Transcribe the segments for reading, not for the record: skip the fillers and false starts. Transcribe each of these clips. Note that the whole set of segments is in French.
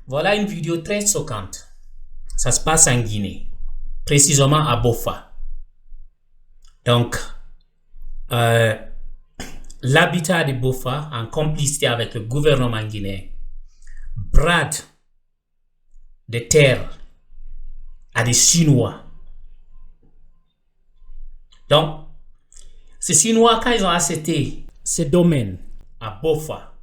Voilà une vidéo très choquante. Ça se passe en Guinée, précisément à Bofa. Donc, l'habitat de Bofa, en complicité avec le gouvernement guinéen, brade des terres à des Chinois. Donc, ces Chinois, quand ils ont acheté ce domaine à Bofa,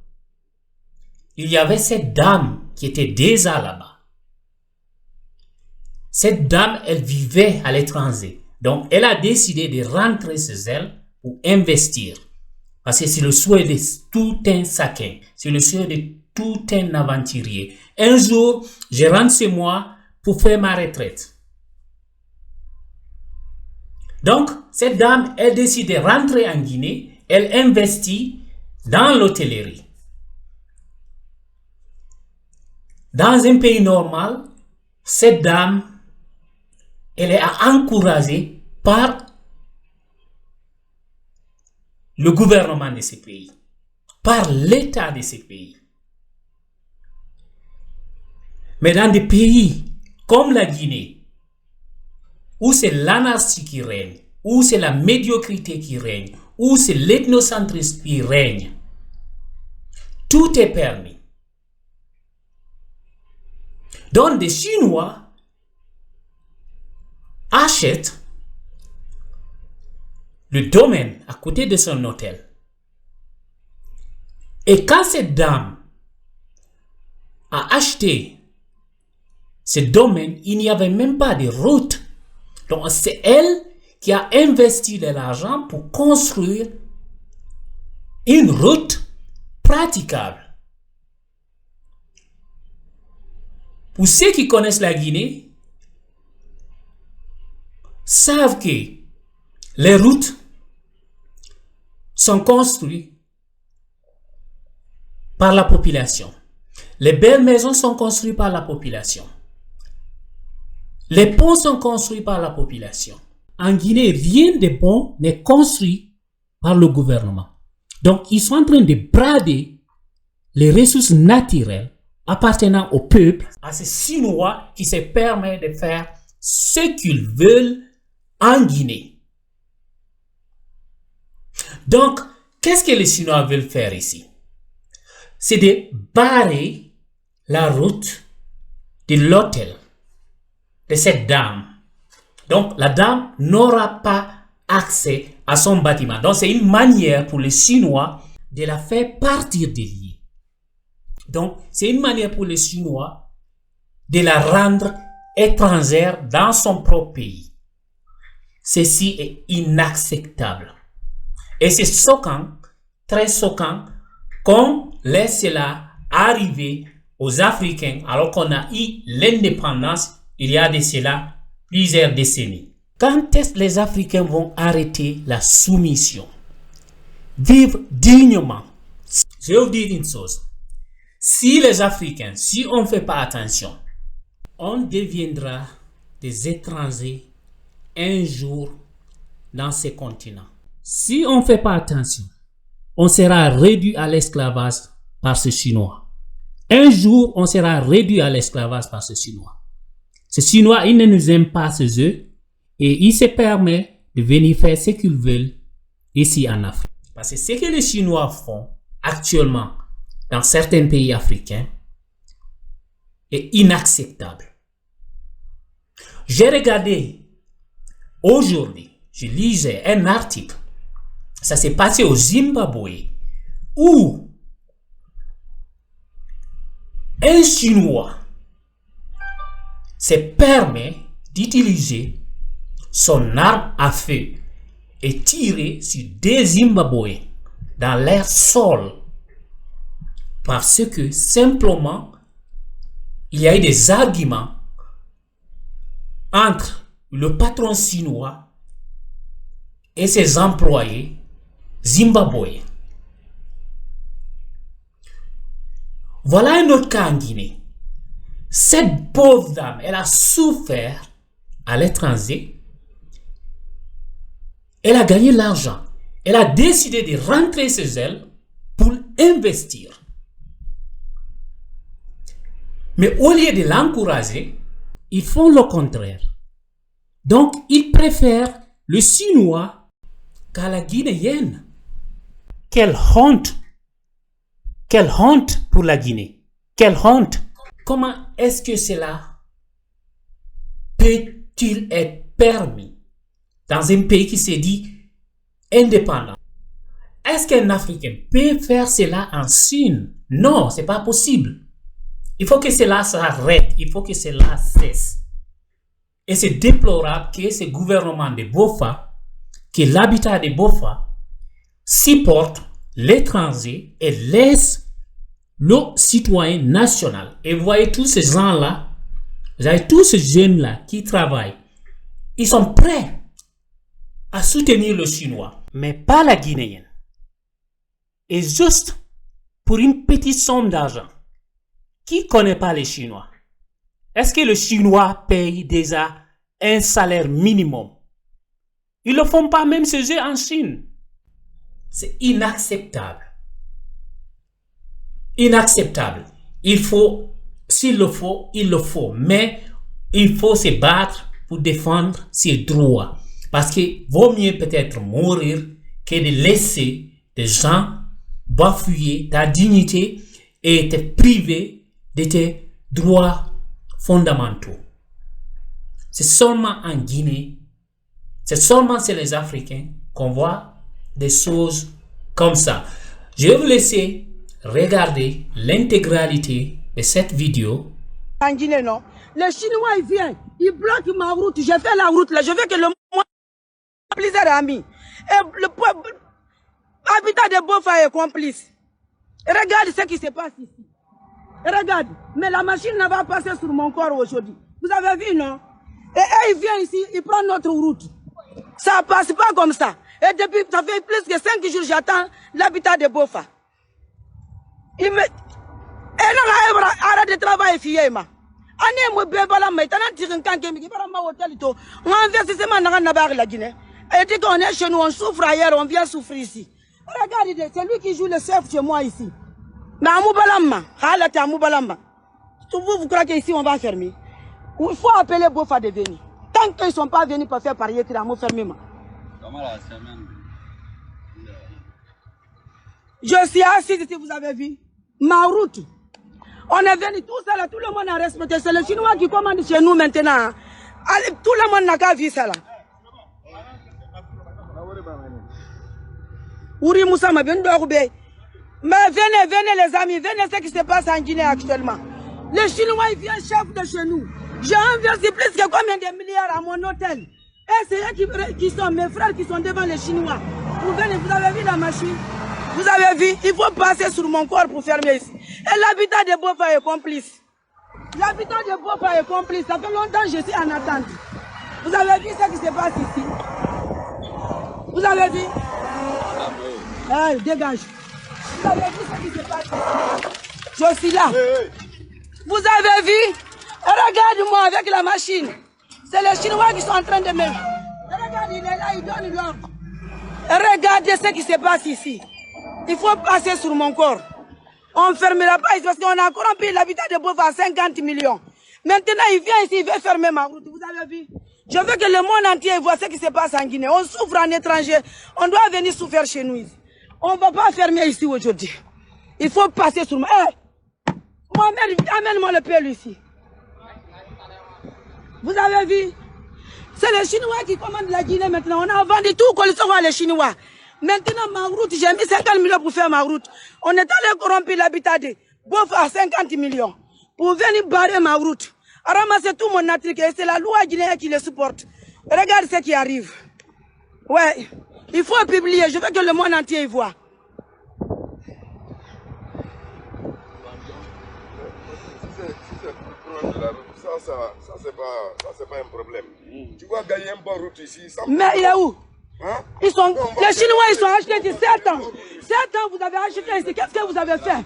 il y avait cette dame qui était déjà là-bas. Cette dame, elle vivait à l'étranger. Donc, elle a décidé de rentrer chez elle pour investir. Parce que c'est le souhait de tout un chacun. C'est le souhait de tout un aventurier. Un jour, je rentre chez moi pour faire ma retraite. Donc, cette dame, elle décide de rentrer en Guinée. Elle investit dans l'hôtellerie. Dans un pays normal, cette dame, elle est encouragée par le gouvernement de ce pays, par l'État de ce pays. Mais dans des pays comme la Guinée, où c'est l'anarchie qui règne, où c'est la médiocrité qui règne, où c'est l'ethnocentrisme qui règne, tout est permis. Donc des Chinois achètent le domaine à côté de son hôtel. Et quand cette dame a acheté ce domaine, il n'y avait même pas de route. Donc c'est elle qui a investi de l'argent pour construire une route praticable. Pour ceux qui connaissent la Guinée, savent que les routes sont construites par la population. Les belles maisons sont construites par la population. Les ponts sont construits par la population. En Guinée, rien de bon n'est construit par le gouvernement. Donc, ils sont en train de brader les ressources naturelles appartenant au peuple, à ces Chinois qui se permettent de faire ce qu'ils veulent en Guinée. Donc, qu'est-ce que les Chinois veulent faire ici? C'est de barrer la route de l'hôtel de cette dame. Donc, la dame n'aura pas accès à son bâtiment. Donc, c'est une manière pour les Chinois de la faire partir de l'île. Donc, c'est une manière pour les Chinois de la rendre étrangère dans son propre pays. Ceci est inacceptable. Et c'est choquant, très choquant, qu'on laisse cela arriver aux Africains alors qu'on a eu l'indépendance il y a de cela plusieurs décennies. Quand est-ce que les Africains vont arrêter la soumission? Vivre dignement. Je vais vous dire une chose. Si les Africains, si on ne fait pas attention, on deviendra des étrangers un jour dans ces continents. Si on ne fait pas attention, on sera réduit à l'esclavage par ces Chinois. Un jour, on sera réduit à l'esclavage par ces Chinois. Ces Chinois, ils ne nous aiment pas chez eux et ils se permettent de venir faire ce qu'ils veulent ici en Afrique. Parce que ce que les Chinois font actuellement dans certains pays africains est inacceptable. J'ai regardé aujourd'hui, je lisais un article, ça s'est passé au Zimbabwe, où un Chinois se permet d'utiliser son arme à feu et tirer sur des Zimbabwéens dans leur sol parce que simplement il y a eu des arguments entre le patron chinois et ses employés zimbabwéens. Voilà un autre cas en Guinée. Cette pauvre dame, elle a souffert à l'étranger. Elle a gagné l'argent. Elle a décidé de rentrer chez elle pour investir. Mais au lieu de l'encourager, ils font le contraire. Donc, ils préfèrent le Chinois qu'à la Guinéenne. Quelle honte! Quelle honte pour la Guinée! Quelle honte! Comment est-ce que cela peut-il être permis dans un pays qui s'est dit indépendant? Est-ce qu'un Africain peut faire cela en Chine? Non, c'est pas possible. Il faut que cela s'arrête, il faut que cela cesse. Et c'est déplorable que ce gouvernement de Boffa, que l'habitat de Boffa, supporte l'étranger et laisse le citoyen national. Et vous voyez tous ces gens-là, vous avez tous ces jeunes-là qui travaillent. Ils sont prêts à soutenir le Chinois, mais pas la Guinéenne. Et juste pour une petite somme d'argent. Qui ne connaît pas les Chinois? Est-ce que le Chinois paye déjà un salaire minimum? Ils ne le font pas même chez eux en Chine. C'est inacceptable. Inacceptable. Il faut, s'il le faut, il le faut. Mais il faut se battre pour défendre ses droits. Parce qu'il vaut mieux peut-être mourir que de laisser des gens bafouiller ta dignité et te priver de tes droits fondamentaux. C'est seulement en Guinée, c'est seulement chez les Africains qu'on voit des choses comme ça. Je vais vous laisser regarder l'intégralité de cette vidéo. En Guinée, non. Les Chinois, ils viennent, ils bloquent ma route. J'ai fait la route là, je veux que le monde plusieurs amis. Et le peuple, habitat de Boffa est complice. Regarde ce qui se passe ici. Regarde, mais la machine n'a pas passé sur mon corps aujourd'hui. Vous avez vu, non? Et ils viennent ici, ils prennent notre route. Ça ne passe pas comme ça. Et depuis, ça fait plus que 5 jours, j'attends l'habitat de Boffa. Il me... Et non, arrête de travailler, fille. Année, moi, bébala, mais t'as un tiré quand même, qui va m'hôtel. On investit dans la Guinée. Et dit qu'on est chez nous, on souffre ailleurs, on vient souffrir ici. Regardez, c'est lui qui joue le chef chez moi ici. Mais à Moubalamba, à Moubalamba. Vous croyez qu'ici on va fermer? Il faut appeler Boffa de venir. Tant qu'ils ne sont pas venus pour faire parier, ils vont fermer. Je suis assis ici, vous avez vu. Ma route. On est venu tout ça là, tout le monde a respecté. C'est le Chinois qui commande chez nous maintenant. Allez, tout le monde n'a qu'à vu ça là. Ouri Moussa m'a bien dormé. Mais venez les amis, venez ce qui se passe en Guinée actuellement. Les Chinois, ils viennent chef de chez nous. J'ai investi plus que combien de milliards à mon hôtel. Et c'est eux qui sont mes frères qui sont devant les Chinois. Vous venez, vous avez vu la machine? Vous avez vu? Il faut passer sur mon corps pour fermer ici. Et l'habitat de Boffa est complice. L'habitat de Boffa est complice. Ça fait longtemps que je suis en attente. Vous avez vu ce qui se passe ici? Vous avez vu? Hey, dégage. Vous avez vu ce qui se passe ici? Je suis là. Vous avez vu? Regarde-moi avec la machine. C'est les Chinois qui sont en train de me... Regarde, il est là, il donne l'ordre. Regardez ce qui se passe ici. Il faut passer sur mon corps. On ne fermera pas ici parce qu'on a corrompu l'habitat de Boffa à 50 millions. Maintenant, il vient ici, il veut fermer ma route. Vous avez vu? Je veux que le monde entier voit ce qui se passe en Guinée. On souffre en étranger. On doit venir souffrir chez nous ici. On ne va pas fermer ici aujourd'hui. Il faut passer sur moi. Hey, Mohamed, amène-moi le pelle ici. Vous avez vu? C'est les Chinois qui commandent la Guinée maintenant. On a vendu tout qu'on les Chinois. Maintenant, ma route, j'ai mis 50 millions pour faire ma route. On est allé corrompre l'habitat de Boffa à 50 millions. Pour venir barrer ma route. À ramasser tout mon attrique. Et c'est la loi guinéenne qui le supporte. Regarde ce qui arrive. Ouais. Il faut publier. Je veux que le monde entier y voit. Ça c'est pas un problème. Tu vas gagner un bon route ici. Mais il est où? Hein? Les Chinois, ils sont achetés ici 7 ans. 7 ans, vous avez acheté ici. Qu'est-ce que vous avez fait?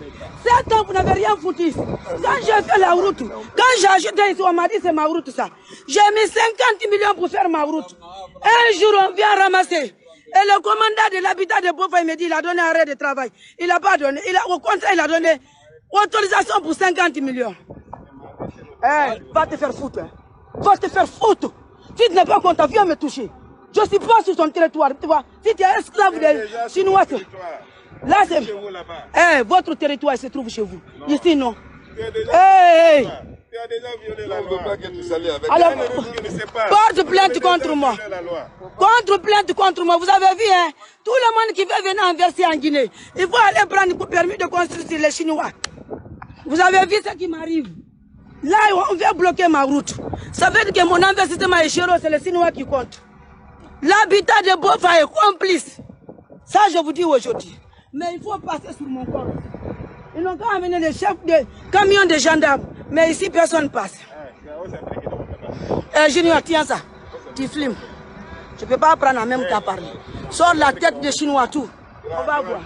7 ans, vous n'avez rien foutu ici. Quand j'ai fait la route, quand j'ai acheté ici, on m'a dit c'est ma route ça. J'ai mis 50 millions pour faire ma route. Un jour, on vient ramasser. Et le commandant de l'habitat de Boffa, il me dit il a donné arrêt de travail. Il n'a pas donné. Au contraire, il a donné autorisation pour 50 millions. Va te faire foutre. Hein. Va te faire foutre. Si tu n'es pas content, viens me toucher. Je suis pas sur ton territoire, tu vois. Si tu es esclave des Chinois, là c'est... votre territoire se trouve chez vous. Non. Ici, non. Tu as déjà violé la loi. Alors, porte plainte contre moi. Contre plainte contre moi. Vous avez vu, hein, tout le monde qui veut venir inverser en Guinée, il faut aller prendre le permis de construire sur les Chinois. Vous avez vu ce qui m'arrive. Là, on vient bloquer ma route. Ça veut dire que mon investissement est chéro, c'est les Chinois qui comptent. L'habitat de Bofa est complice. Ça, je vous dis aujourd'hui. Mais il faut passer sur mon corps. Ils n'ont qu'à amener les chefs de camions de gendarmes. Mais ici, personne ne passe. Junior, tiens ça. Tu filmes. Je ne peux pas prendre en même temps parler. Sors la tête de Chinois, tout. On va voir.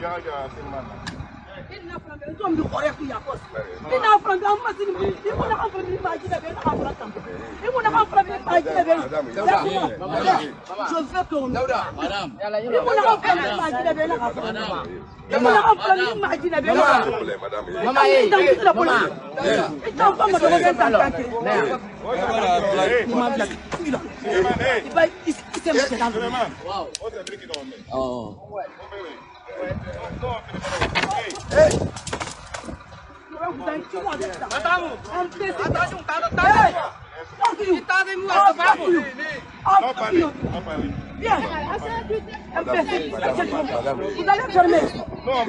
Vous allez fermer.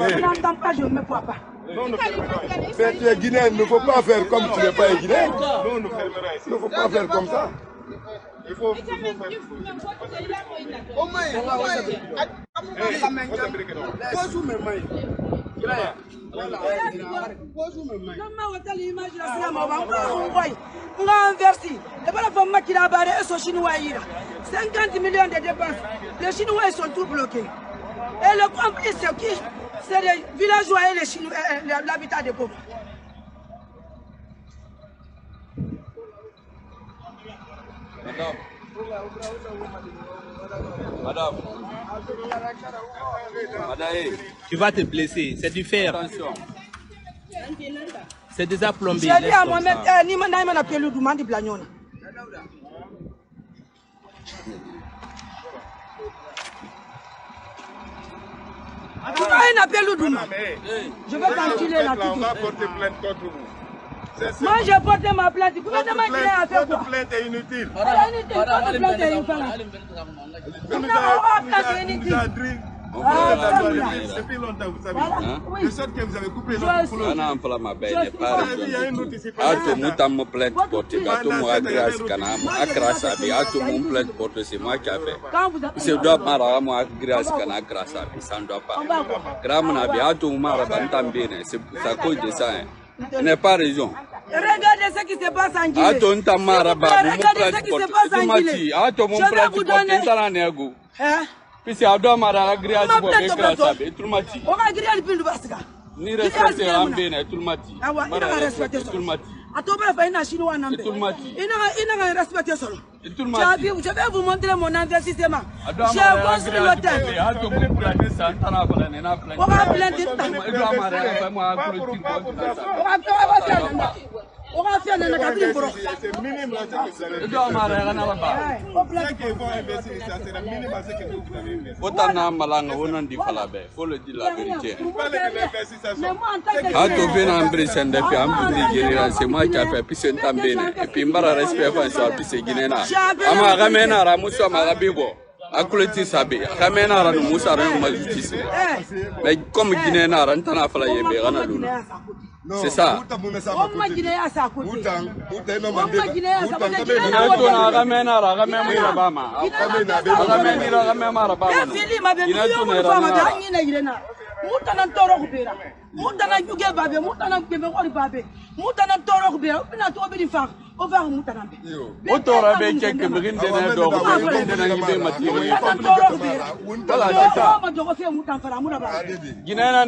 Je n'entends pas, je ne me vois pas. Mais tu es guinéen, il ne faut pas faire comme tu n'es pas guinéen. Il ne faut pas faire comme ça. Il faut faire. On a inversé. Et voilà pour qui a barré ce Chinois. 50 millions de dépenses. Les Chinois sont tous bloqués. Et le complice, c'est qui? C'est les villageois et les Chinois, l'habitat des pauvres. Madame, tu vas te blesser, c'est du fer. C'est déjà plombé. J'ai dit à moi-même, ni maintenant il m'a appelé le doumandi blagnon. Il appelle le doumandi. Je vais t'enfiler là. On va porter plainte contre vous. Moi j'ai porté ma plainte. Votre plainte est inutile. Depuis longtemps, vous savez. De sorte que vous avez coupé notre flot. C'est moi qui a fait. C'est doit pas moi grâce qu'à grâce à ça ne doit pas. Gramana biato mara bantambene, c'est à cause de ça. N'est pas raison. Regardez ce qui se passe en Guinée. Attends ta maraba, regardez ce qui se passe en Guinée. Je vais vous donner. Puis c'est à doit mara grâce pour grâce à tout le mati. On va grâce pour le basca. Ni respecter un bien tout le mati. Ah ouais, il a respecté tout le mati. À tout le monde, il a chinois nambe. Tout le mati. Il a respecté solo. Tout le mati. Je vais vous montrer mon investissement. J'ai construit l'hôtel. On va plaindre. On va faire un acabit pour c'est minime là, ce que vous avez investir, c'est le minimum ce que vous avez investi. Autant malanga on dit falabe, faut le dire la vérité. C'est moi qui a fait puis c'est tambene et puis mbara respect fa so puis c'est guinéna. Ama ramena ra muso ma rabibo. Akuleti sabe, ramena ra muso ra maliti. Mais comme guinéna ra ntana fala yebe rana luna. C'est ça. Guinea